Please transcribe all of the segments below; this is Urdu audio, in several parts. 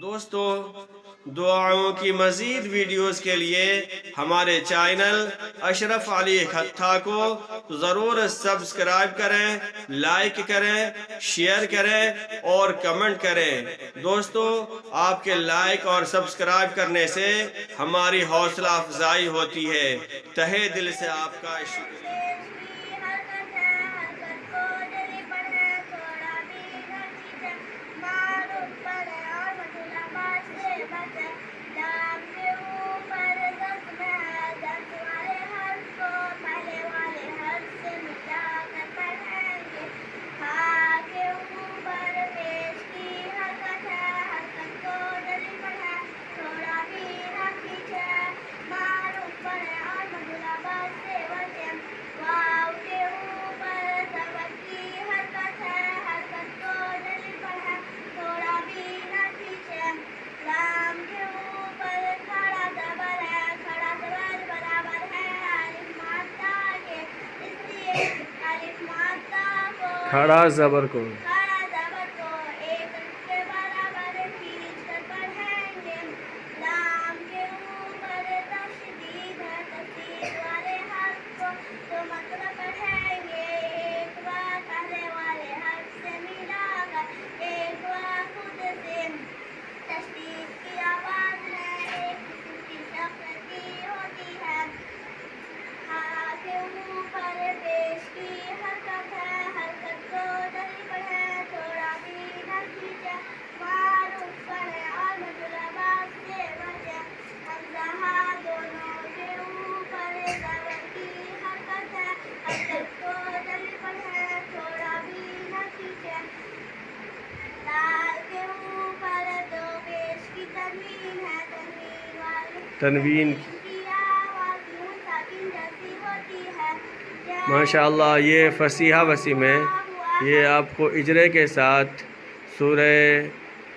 دوستو، دعاؤں کی مزید ویڈیوز کے لیے ہمارے چینل اشرف علی خطہ کو ضرور سبسکرائب کریں، لائک کریں، شیئر کریں اور کمنٹ کریں۔ دوستو، آپ کے لائک اور سبسکرائب کرنے سے ہماری حوصلہ افزائی ہوتی ہے۔ تہہ دل سے آپ کا شکریہ۔ کھڑا زبر کو ایک کے برابر کھینچ کر پڑھیں گے۔ لام کے اوپر تشدید ہے، تشدید والے حرف کو تو مطلب پڑھیں گے۔ ایک بار پہلے والے حرف سے ملا کر ایک بار خود سے تشدید کی آواز میں ایک قسم کی شفقت کی ہوتی ہے۔ ہا کے اوپر پیش کی حرکت ہے، حرکت کو جلدی پڑھیں، تھوڑا بھی نہ کھینچیں، معروف پڑھیں اور مطلبات سے بچیں۔ حمزہ دونوں کے اوپر زبر کی حرکت ہے، حرکت کو جلدی پڑھیں، تھوڑا بھی نہ کھینچیں۔ دال کے اوپر دو پیش کی تنوین ہے، تنوین والی تنوین کی آواز نون ساکن جیسی ہوتی ہے۔ ماشاءاللہ، یہ فصیحہ وسیم ہے۔ یہ آپ کو اجرے کے ساتھ سورہ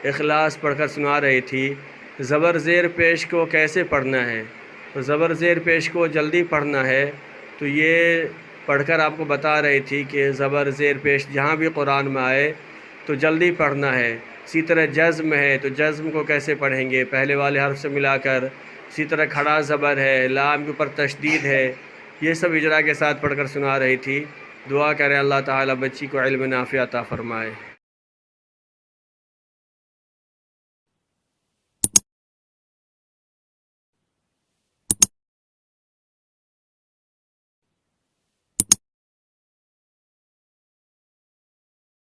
اخلاص پڑھ کر سنا رہی تھی۔ زبر زیر پیش کو کیسے پڑھنا ہے؟ تو زبر زیر پیش کو جلدی پڑھنا ہے، تو یہ پڑھ کر آپ کو بتا رہی تھی کہ زبر زیر پیش جہاں بھی قرآن میں آئے تو جلدی پڑھنا ہے۔ اسی طرح جزم ہے تو جزم کو کیسے پڑھیں گے؟ پہلے والے حرف سے ملا کر۔ اسی طرح کھڑا زبر ہے، لام کے اوپر تشدید ہے، یہ سب اجرا کے ساتھ پڑھ کر سنا رہی تھی۔ دعا کریں اللہ تعالیٰ بچی کو علم نافع عطا فرمائے۔